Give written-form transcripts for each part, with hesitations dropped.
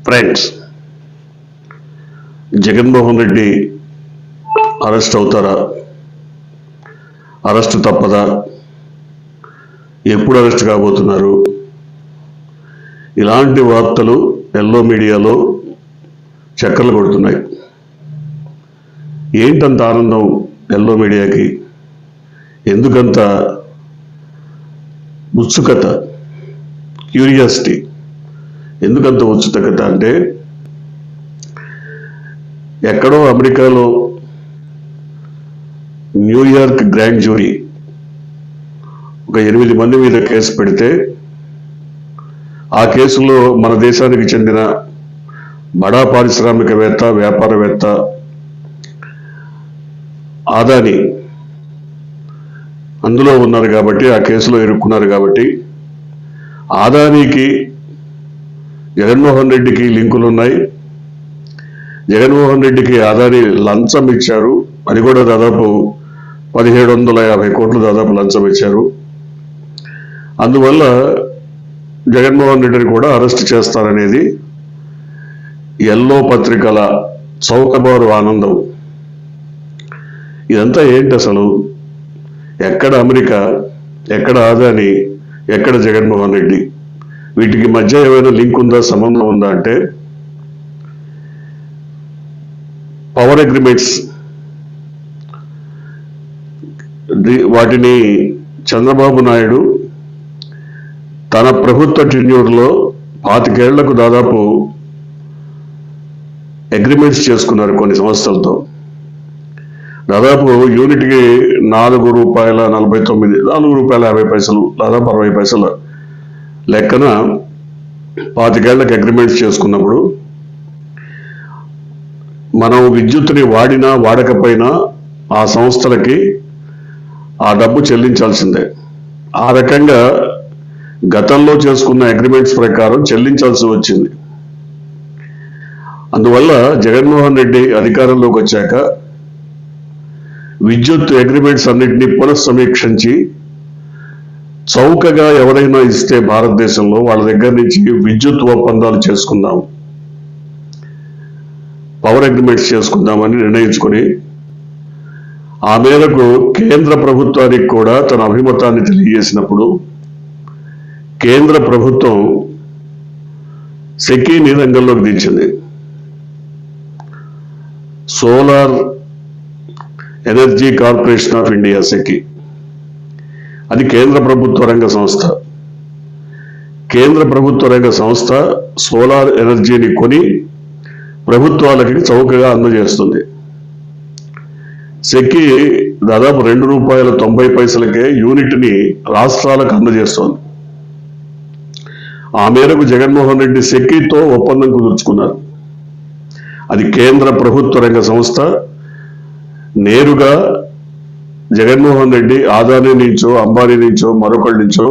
Friends, Jaganmohan Reddy arrest అవుతారా? Arrest తప్పదా? ఎప్పుడు అరెస్ట్ కాబోతున్నారు? ఇలాంటి వార్తలు ఎల్లో మీడియాలో చక్కర్లు కొడుతున్నాయి. ఏంటంత ఆనందం ఎల్లో మీడియాకి? ఎందుకంత ఉత్సుకత, క్యూరియాసిటీ? ఎందుకంత ఉత్సుకత అంటే, ఎక్కడో అమెరికాలో న్యూయార్క్ గ్రాండ్ జ్యూరీ ఒక 8 మంది మీద కేసు పెడితే, ఆ కేసులో మన దేశానికి చెందిన బడా పారిశ్రామికవేత్త, వ్యాపారవేత్త ఆదాని అందులో ఉన్నారు కాబట్టి, ఆ కేసులో ఇరుక్కున్నారు కాబట్టి, ఆదానికి జగన్మోహన్ రెడ్డికి లింకులు ఉన్నాయి. జగన్మోహన్ రెడ్డికి ఆదాని లంచం ఇచ్చారు, అది కూడా దాదాపు 1750 కోట్లు దాదాపు లంచం ఇచ్చారు. అందువల్ల జగన్మోహన్ రెడ్డిని కూడా అరెస్ట్ చేస్తారనేది ఎల్లో పత్రికల చౌకబారు ఆనందం. ఇదంతా ఏంటి అసలు? ఎక్కడ అమెరికా, ఎక్కడ ఆదాని, ఎక్కడ జగన్మోహన్ రెడ్డి? వీటికి మధ్య ఏమైనా లింక్ ఉందా, సంబంధం ఉందా అంటే, పవర్ అగ్రిమెంట్స్ వాటిని చంద్రబాబు నాయుడు తన ప్రభుత్వ టెన్యూర్లో 25 ఏళ్లకు దాదాపు అగ్రిమెంట్స్ చేసుకున్నారు కొన్ని సంస్థలతో. దాదాపు యూనిట్కి ₹4.49, ₹4.50, దాదాపు 60 పైసల లెక్కన 25 ఏళ్లకు అగ్రిమెంట్స్ చేసుకున్నప్పుడు, మనం విద్యుత్తుని వాడినా వాడకపోయినా ఆ సంస్థలకి ఆ డబ్బు చెల్లించాల్సిందే. ఆ రకంగా గతంలో చేసుకున్న అగ్రిమెంట్స్ ప్రకారం చెల్లించాల్సి వచ్చింది. అందువల్ల జగన్మోహన్ రెడ్డి అధికారంలోకి వచ్చాక విద్యుత్ అగ్రిమెంట్స్ అన్నింటినీ పునఃసమీక్షించి, చౌకగా ఎవరైనా ఇస్తే భారతదేశంలో వాళ్ళ దగ్గర నుంచి విద్యుత్ ఒప్పందాలు చేసుకుందాం, పవర్ అగ్రిమెంట్స్ చేసుకుందామని నిర్ణయించుకొని, ఆ మేరకు కేంద్ర ప్రభుత్వానికి కూడా తన అభిమతాన్ని తెలియజేసినప్పుడు, కేంద్ర ప్రభుత్వం సెకీని రంగంలోకి దించింది. Solar energy corporation of India, SECI. అది కేంద్ర ప్రభుత్వ రంగ సంస్థ. కేంద్ర ప్రభుత్వ రంగ సంస్థ సోలార్ ఎనర్జీని కొని ప్రభుత్వాలకి చౌకగా అందజేస్తుంది. సెకీ దాదాపు ₹2.90 యూనిట్ని రాష్ట్రాలకు అందజేస్తోంది. ఆ మేరకు జగన్మోహన్ రెడ్డి సెకీతో ఒప్పందం కుదుర్చుకున్నారు. అది కేంద్ర ప్రభుత్వ రంగ సంస్థ. నేరుగా జగన్మోహన్ రెడ్డి ఆదాని నుంచో, అంబానీ నుంచో, మరొకరి నుంచో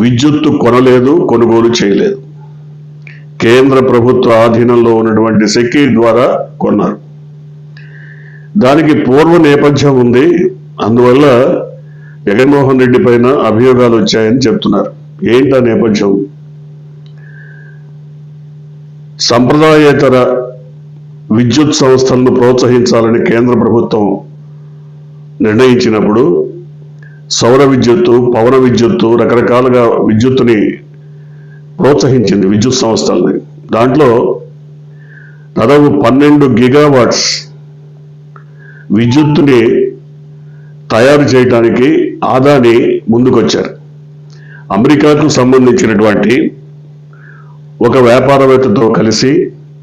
విద్యుత్తు కొనలేదు, కొనుగోలు చేయలేదు. కేంద్ర ప్రభుత్వ ఆధీనంలో ఉన్నటువంటి సెకీ ద్వారా కొన్నారు. దానికి పూర్వ నేపథ్యం ఉంది. అందువల్ల జగన్మోహన్ రెడ్డి పైన అభియోగాలు వచ్చాయని చెప్తున్నారు. ఏంటా నేపథ్యం? సంప్రదాయేతర విద్యుత్ సంస్థలను ప్రోత్సహించాలని కేంద్ర ప్రభుత్వం నిర్ణయించినప్పుడు, సౌర విద్యుత్తు, పవన విద్యుత్తు, రకరకాలుగా విద్యుత్తుని ప్రోత్సహించింది, విద్యుత్ సంస్థల్ని. దాంట్లో దాదాపు 12 గిగావాట్స్ విద్యుత్తుని తయారు చేయడానికి ఆదాని ముందుకొచ్చారు. అమెరికాకు సంబంధించినటువంటి ఒక వ్యాపారవేత్తతో కలిసి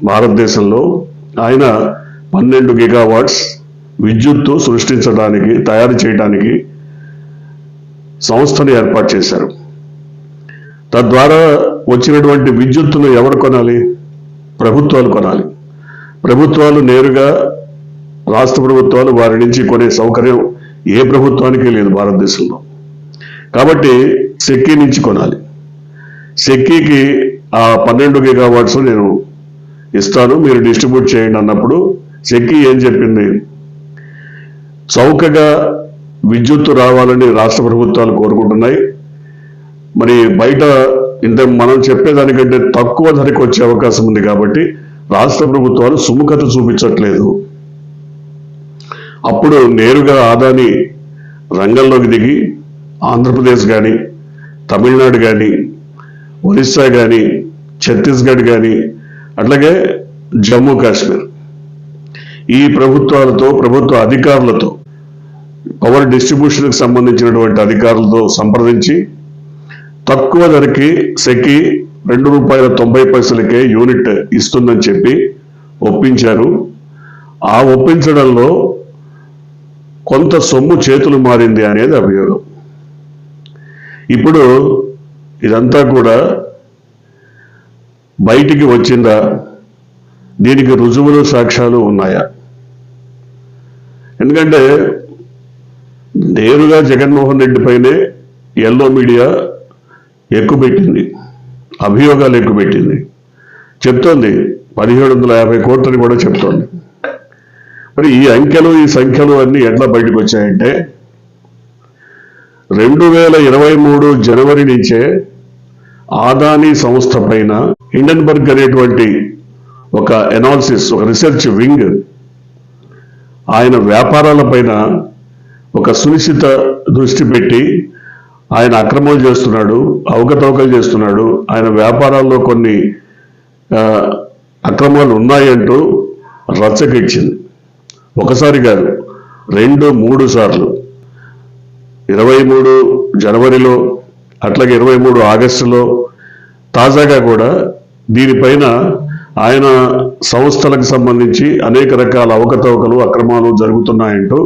భారతదేశంలో ఆయన 12 గిగావాట్స్ విద్యుత్తు సృష్టించడానికి, తయారు చేయడానికి సంస్థను ఏర్పాటు చేశారు. తద్వారా వచ్చినటువంటి విద్యుత్తును ఎవరు కొనాలి? ప్రభుత్వాలు కొనాలి. ప్రభుత్వాలు నేరుగా, రాష్ట్ర ప్రభుత్వాలు వారి నుంచి కొనే సౌకర్యం ఏ ప్రభుత్వానికి లేదు భారతదేశంలో. కాబట్టి సెకీ నుంచి కొనాలి. సెకీకి ఆ 12 గిగావాట్స్ నేను ఇస్తాను, మీరు డిస్ట్రిబ్యూట్ చేయండి అన్నప్పుడు సెకీ ఏం చెప్పింది? చౌకగా విద్యుత్తు రావాలని రాష్ట్ర ప్రభుత్వాలు కోరుకుంటున్నాయి. మరి బయట ఇంత మనం చెప్పేదానికంటే తక్కువ ధరకు వచ్చే అవకాశం ఉంది కాబట్టి రాష్ట్ర ప్రభుత్వాలు సుముఖత చూపించట్లేదు. అప్పుడు నేరుగా అదాని రంగంలోకి దిగి ఆంధ్రప్రదేశ్ కానీ, తమిళనాడు కానీ, ఒరిస్సా కానీ, ఛత్తీస్గఢ్ కానీ, అట్లాగే జమ్మూ కాశ్మీర్ ఈ ప్రభుత్వాలతో, ప్రభుత్వ అధికారులతో, పవర్ డిస్ట్రిబ్యూషన్కి సంబంధించినటువంటి అధికారులతో సంప్రదించి తక్కువ ధరకి సెకి ₹2.90 యూనిట్ ఇస్తుందని చెప్పి ఒప్పించారు. ఆ ఒప్పించడంలో కొంత సొమ్ము చేతులు మారింది అనేది అభియోగం. ఇప్పుడు ఇదంతా కూడా బయటికి వచ్చిందా? దీనికి రుజువులు, సాక్ష్యాలు ఉన్నాయా? ఎందుకంటే నేరుగా జగన్మోహన్ రెడ్డి పైనే ఎల్లో మీడియా ఎక్కుపెట్టింది, అభియోగాలు ఎక్కుపెట్టింది, చెప్తోంది 1750 కోట్లని కూడా చెప్తోంది. మరి ఈ అంకెలు, ఈ సంఖ్యలు అన్నీ ఎట్లా బయటకు వచ్చాయంటే 2023 జనవరి నుంచే అదానీ సంస్థ పైన హిండెన్బర్గ్ అనేటువంటి ఒక ఎనాలిసిస్, ఒక రీసెర్చ్ వింగ్ ఆయన వ్యాపారాల పైన ఒక సునిశ్చిత దృష్టి పెట్టి ఆయన అక్రమాలు చేస్తున్నాడు, అవకతవకలు చేస్తున్నాడు, ఆయన వ్యాపారాల్లో కొన్ని అక్రమాలు ఉన్నాయంటూ రచ్చకెచ్చింది. ఒకసారి కాదు, 2-3 సార్లు. 23 జనవరిలో, అట్లాగే 23 ఆగస్టులో, తాజాగా కూడా దీనిపైన ఆయన సంస్థలకు సంబంధించి అనేక రకాల అవకతవకలు, అక్రమాలు జరుగుతున్నాయంటూ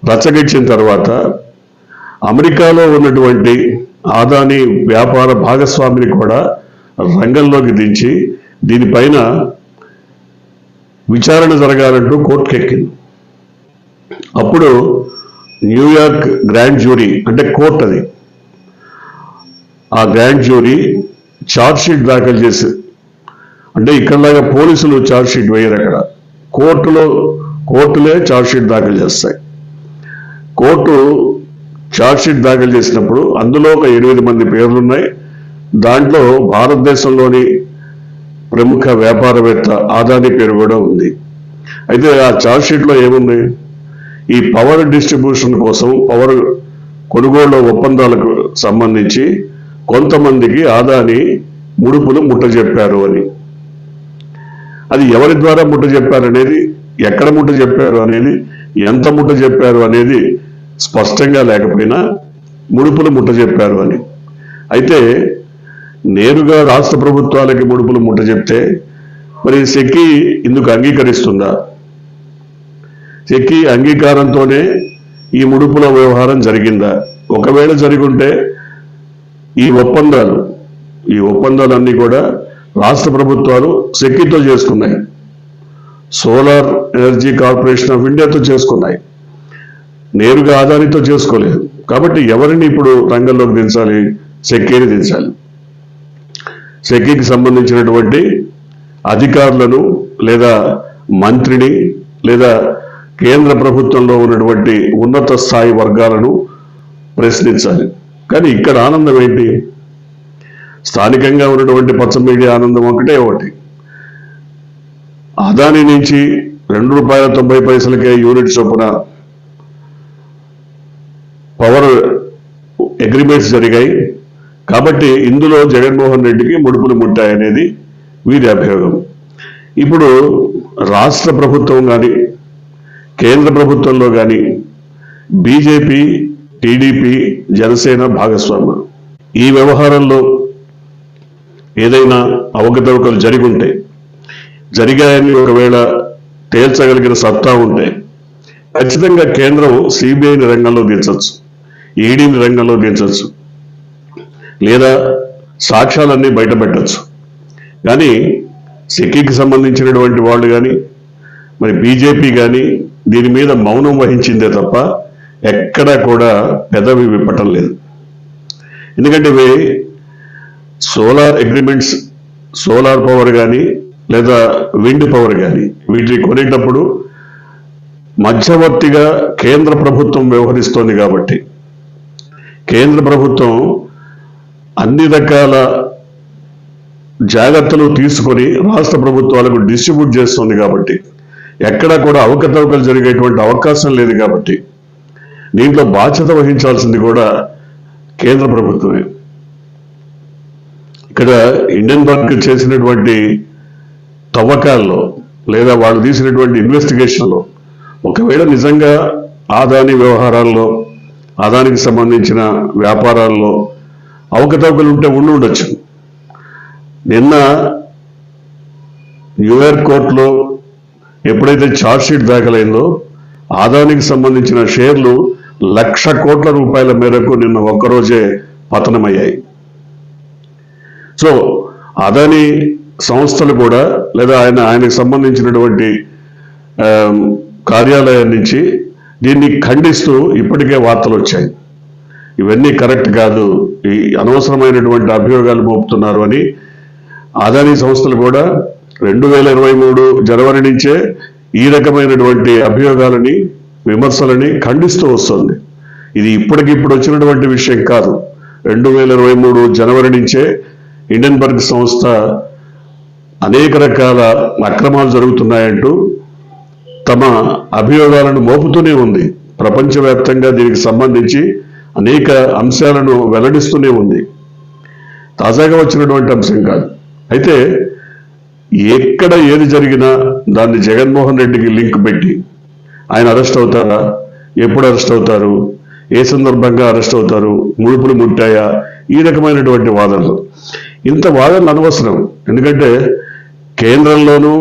రచ్చగెచ్చిన తర్వాత అమెరికాలో ఉన్నటువంటి అదానీ వ్యాపార భాగస్వామిని కూడా రంగంలోకి దించి దీనిపైన విచారణ జరగాలంటూ కోర్టుకెక్కింది. అప్పుడు న్యూయార్క్ గ్రాండ్ జ్యూరీ, అంటే కోర్టు అది, ఆ గ్రాండ్ జ్యూరీ ఛార్జ్షీట్ దాఖలు చేసి, అంటే ఇక్కడలాగా పోలీసులు ఛార్జ్షీట్ వేయరు, అక్కడ కోర్టులే ఛార్జ్షీట్ దాఖలు చేస్తాయి. కోర్టు ఛార్జ్షీట్ దాఖలు చేసినప్పుడు అందులో ఒక 8 మంది పేర్లున్నాయి. దాంట్లో భారతదేశంలోని ప్రముఖ వ్యాపారవేత్త అదానీ పేరు కూడా ఉంది. అయితే ఆ ఛార్జ్షీట్లో ఏముంది? ఈ పవర్ డిస్ట్రిబ్యూషన్ కోసం, పవర్ కొనుగోళ్ల ఒప్పందాలకు సంబంధించి కొంతమందికి అదానీ ముడుపులు ముట్టజెప్పారు అని. అది ఎవరి ద్వారా ముట్టజెప్పారనేది, ఎక్కడ ముట్టజెప్పారు అనేది, ఎంత ముట్టజెప్పారు అనేది స్పష్టంగా లేకపోయినా ముడుపులు ముట్టజెప్పారు అని. అయితే నేరుగా రాష్ట్ర ప్రభుత్వాలకి ముడుపులు ముట్టజెప్తే మరి సెకి ఇందుకు అంగీకరిస్తుందా? సెకి అంగీకారంతోనే ఈ ముడుపుల వ్యవహారం జరిగిందా? ఒకవేళ జరిగుంటే ఈ ఒప్పందాలన్నీ కూడా రాష్ట్ర ప్రభుత్వాలు సెకితో చేసుకున్నాయి, సోలార్ ఎనర్జీ కార్పొరేషన్ ఆఫ్ ఇండియాతో చేసుకున్నాయి, నేరుగా అదానితో చేసుకోలేదు. కాబట్టి ఎవరిని ఇప్పుడు రంగంలోకి దించాలి? సెకిని దించాలి. సెకికి సంబంధించినటువంటి అధికారులను, లేదా మంత్రిని, లేదా కేంద్ర ప్రభుత్వంలో ఉన్నటువంటి ఉన్నత స్థాయి వర్గాలను ప్రశ్నించాలి. కానీ ఇక్కడ ఆనందం ఏంటి? స్థానికంగా ఉన్నటువంటి పచ్చ మీడియా ఆనందం ఒకటి. అదానీ నుంచి ₹2.90 యూనిట్ చొప్పున పవర్ అగ్రిమెంట్స్ జరిగాయి కాబట్టి ఇందులో జగన్మోహన్ రెడ్డికి ముడుపులు ముట్టాయనేది వీరి అభియోగం. ఇప్పుడు రాష్ట్ర ప్రభుత్వం కానీ, కేంద్ర ప్రభుత్వంలో కానీ బీజేపీ, టీడీపీ, జనసేన భాగస్వాములు. ఈ వ్యవహారంలో ఏదైనా అవకతవకలు జరిగాయని ఒకవేళ తేల్చగలిగిన సత్తా ఉంటే ఖచ్చితంగా కేంద్రం సిబిఐని రంగంలో దించవచ్చు, ఈడీని రంగంలో దించవచ్చు, లేదా సాక్ష్యాలన్నీ బయట పెట్టచ్చు. కానీ సెకికి సంబంధించినటువంటి వాళ్ళు కానీ, మరి బీజేపీ కానీ దీని మీద మౌనం వహించిందే తప్ప ఎక్కడా కూడా పెదవి విప్పటం లేదు. ఎందుకంటే ఇవి సోలార్ అగ్రిమెంట్స్, సోలార్ పవర్ కానీ లేదా విండ్ పవర్ కానీ వీటిని కొనేటప్పుడు మధ్యవర్తిగా కేంద్ర ప్రభుత్వం వ్యవహరిస్తోంది కాబట్టి కేంద్ర ప్రభుత్వం అన్ని రకాల జాగ్రత్తలు తీసుకొని రాష్ట్ర ప్రభుత్వాలకు డిస్ట్రిబ్యూట్ చేస్తుంది కాబట్టి ఎక్కడా కూడా అవకతవకలు జరిగేటువంటి అవకాశం లేదు కాబట్టి దీంట్లో బాధ్యత వహించాల్సింది కూడా కేంద్ర ప్రభుత్వమే. ఇక్కడ హిండెన్బర్గ్ చేసినటువంటి తవ్వకాల్లో లేదా వాళ్ళు తీసినటువంటి ఇన్వెస్టిగేషన్లో ఒకవేళ నిజంగా ఆదాని వ్యవహారాల్లో ఆదానికి సంబంధించిన వ్యాపారాల్లో అవకతవకలు ఉంటే ఉండొచ్చు. నిన్న న్యూయార్క్ కోర్టులో ఎప్పుడైతే ఛార్జ్షీట్ దాఖలైందో ఆదానికి సంబంధించిన షేర్లు 1,00,000 కోట్ల రూపాయల మేరకు నిన్న ఒక్కరోజే పతనమయ్యాయి. సో అదాని సంస్థలు కూడా లేదా ఆయనకు సంబంధించినటువంటి కార్యాలయం నుంచి దీన్ని ఖండిస్తూ ఇప్పటికే వార్తలు వచ్చాయి. ఇవన్నీ కరెక్ట్ కాదు, ఈ అనవసరమైనటువంటి అభియోగాలు మోపుతున్నారు అని అదాని సంస్థలు కూడా 2023 జనవరి నుంచే ఈ రకమైనటువంటి అభియోగాలని విమర్శలని ఖండిస్తూ వస్తుంది. ఇది ఇప్పటికిప్పుడు వచ్చినటువంటి విషయం కాదు. 2023 జనవరి నుంచే హిండెన్బర్గ్ సంస్థ అనేక రకాల అక్రమాలు జరుగుతున్నాయంటూ తమ అభియోగాలను మోపుతూనే ఉంది. ప్రపంచవ్యాప్తంగా దీనికి సంబంధించి అనేక అంశాలను వెల్లడిస్తూనే ఉంది. తాజాగా వచ్చినటువంటి అంశం కాదు. అయితే ఎక్కడ ఏది జరిగినా దాన్ని జగన్మోహన్ రెడ్డికి లింక్ పెట్టి ఆయన అరెస్ట్ అవుతారా, ఎప్పుడు అరెస్ట్ అవుతారు, ఏ సందర్భంగా అరెస్ట్ అవుతారు, ముడుపులు ముట్టాయా, ఈ రకమైనటువంటి వాదనలు. ఇంత వాదనలు అనవసరం. ఎందుకంటే కేంద్రంలోనూ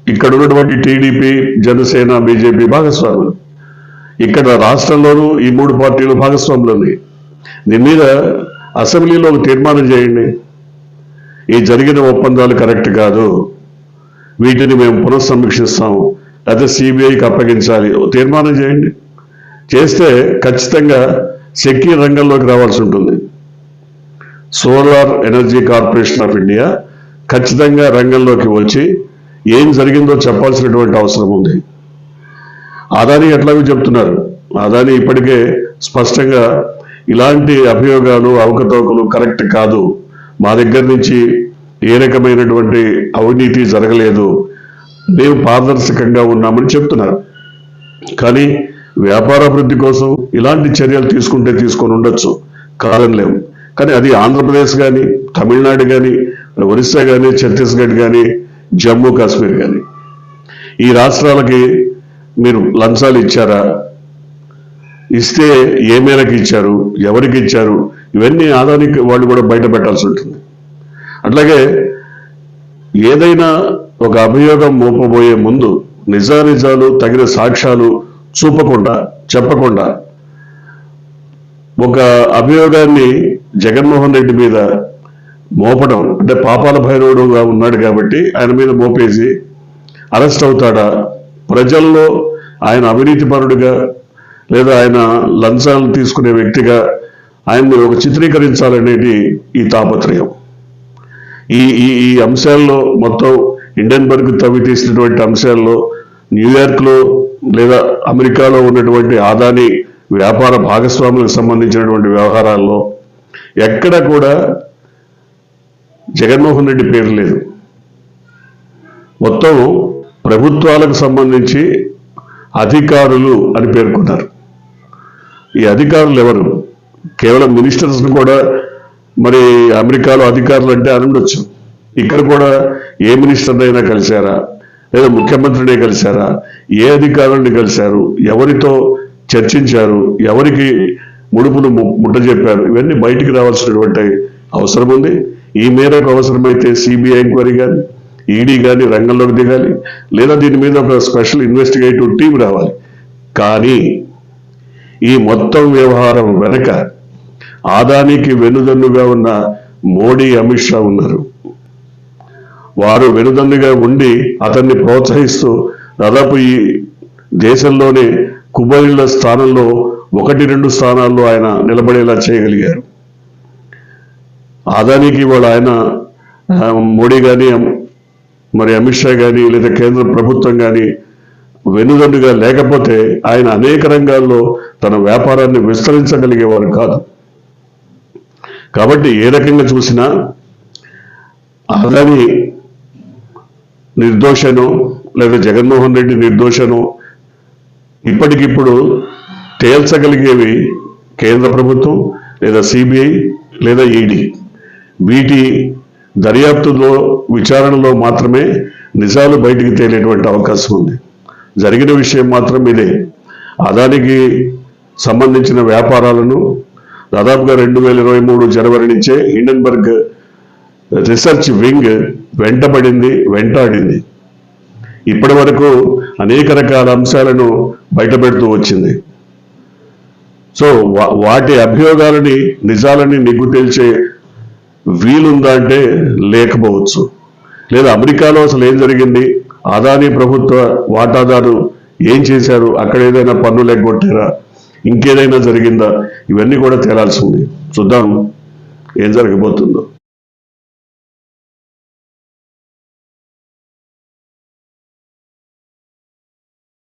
ఇక్కడ ఉన్నటువంటి టీడీపీ, జనసేన, బీజేపీ భాగస్వాములు, ఇక్కడ రాష్ట్రంలోనూ ఈ 3 పార్టీలు భాగస్వాములు ఉన్నాయి. దీని మీద అసెంబ్లీలో ఒక తీర్మానం చేయండి. ఈ జరిగిన ఒప్పందాలు కరెక్ట్ కాదు, వీటిని మేము పునఃసమీక్షిస్తాం, అయితే సిబిఐకి అప్పగించాలి, తీర్మానం చేయండి. చేస్తే ఖచ్చితంగా సెకీ రంగంలోకి రావాల్సి ఉంటుంది. Solar energy corporation of India ఖచ్చితంగా రంగంలోకి వచ్చి ఏం జరిగిందో చెప్పాల్సినటువంటి అవసరం ఉంది. అదాని ఎట్లాగో చెప్తున్నారు. అదాని ఇప్పటికే స్పష్టంగా ఇలాంటి అభియోగాలు, అవకతవకలు కరెక్ట్ కాదు, మా దగ్గర నుంచి ఏ రకమైనటువంటి అవినీతి జరగలేదు, మేము పారదర్శకంగా ఉన్నామని చెప్తున్నారు. కానీ వ్యాపారాభివృద్ధి కోసం ఇలాంటి చర్యలు తీసుకొని ఉండొచ్చు, కాదనలేము. కానీ అది ఆంధ్రప్రదేశ్ కానీ, తమిళనాడు కానీ, ఒరిస్సా కానీ, ఛత్తీస్గఢ్ కానీ, జమ్మూ కాశ్మీర్ కానీ, ఈ రాష్ట్రాలకి మీరు లంచాలు ఇచ్చారా, ఇస్తే ఏ మేరకు ఇచ్చారు, ఎవరికి ఇచ్చారు, ఇవన్నీ ఆదానికి వాళ్ళు కూడా బయట పెట్టాల్సి ఉంటుంది. అట్లాగే ఏదైనా ఒక అభియోగం మోపబోయే ముందు నిజానిజాలు, తగిన సాక్ష్యాలు చూపకుండా, చెప్పకుండా ఒక అభియోగాన్ని జగన్మోహన్ రెడ్డి మీద మోపడం అంటే పాపాల భైరవుడుగా ఉన్నాడు కాబట్టి ఆయన మీద మోపేసి అరెస్ట్ అవుతాడా, ప్రజల్లో ఆయన అవినీతి పరుడుగా లేదా ఆయన లంచాలు తీసుకునే వ్యక్తిగా ఆయన్ని ఒక చిత్రీకరించాలనేది ఈ తాపత్రయం. ఈ అంశాల్లో మొత్తం హిండెన్బర్గ్ తవ్వి తీసినటువంటి అంశాల్లో న్యూయార్క్లో లేదా అమెరికాలో ఉన్నటువంటి ఆదాని వ్యాపార భాగస్వాములకు సంబంధించినటువంటి వ్యవహారాల్లో ఎక్కడ కూడా జగన్మోహన్ రెడ్డి పేరు లేదు. మొత్తం ప్రభుత్వాలకు సంబంధించి అధికారులు అని పేర్కొన్నారు. ఈ అధికారులు ఎవరు? కేవలం మినిస్టర్స్ను కూడా మరి అమెరికాలో అధికారులు అంటే అనుండొచ్చు. ఇక్కడ కూడా ఏ మినిస్టర్నైనా కలిశారా, లేదా ముఖ్యమంత్రినే కలిశారా, ఏ అధికారుల్ని కలిశారు, ఎవరితో చర్చించారు, ఎవరికి ముడుపులు ముట్టజెప్పారు, ఇవన్నీ బయటికి రావాల్సినటువంటి అవసరం ఉంది. ఈ మేరకు అవసరమైతే సిబిఐ ఎంక్వైరీ కానీ, ఈడీ కానీ రంగంలోకి దిగాలి, లేదా దీని మీద ఒక స్పెషల్ ఇన్వెస్టిగేటివ్ టీం రావాలి. కానీ ఈ మొత్తం వ్యవహారం వెనక ఆదానికి వెనుదన్నుగా ఉన్న మోడీ, అమిత్ షా ఉన్నారు. వారు వెనుదన్నుగా ఉండి అతన్ని ప్రోత్సహిస్తూ దాదాపు ఈ దేశంలోనే కుబేరుల స్థానంలో 1-2 స్థానాల్లో ఆయన నిలబడేలా చేయగలిగారు. ఆదానికి వాళ్ళు ఆయన మోడీ కానీ, మరి అమిత్ షా కానీ, లేదా కేంద్ర ప్రభుత్వం కానీ వెనుదన్నుగా లేకపోతే ఆయన అనేక రంగాల్లో తన వ్యాపారాన్ని విస్తరించగలిగేవారు కాదు. కాబట్టి ఏ రకంగా చూసినా అదాని నిర్దోషను లేదా జగన్మోహన్ రెడ్డి నిర్దోషను ఇప్పటికిప్పుడు తేల్చగలిగేవి కేంద్ర ప్రభుత్వం లేదా సిబిఐ లేదా ఈడీ. వీటి దర్యాప్తులో విచారణలో మాత్రమే నిజాలు బయటికి తేలేటువంటి అవకాశం ఉంది. జరిగిన విషయం మాత్రం ఇదే. అదానికి సంబంధించిన వ్యాపారాలను దాదాపుగా 2023 జనవరి నుంచే హిండెన్బర్గ్ రీసెర్చ్ వింగ్ వెంటాడింది. ఇప్పటి వరకు అనేక రకాల అంశాలను బయటపెడుతూ వచ్చింది. సో వాటి అభియోగాలని నిజాలని నిగ్గు తేల్చే వీలుందా అంటే లేకపోవచ్చు. లేదా అమెరికాలో అసలు ఏం జరిగింది, అదానీ ప్రభుత్వ వాటాదారు ఏం చేశారు, అక్కడ ఏదైనా పన్నులు ఎగ్గొట్టారా, ఇంకేదైనా జరిగిందా, ఇవన్నీ కూడా తేలాల్సి ఉంది. చూద్దాం ఏం జరగబోతుందో.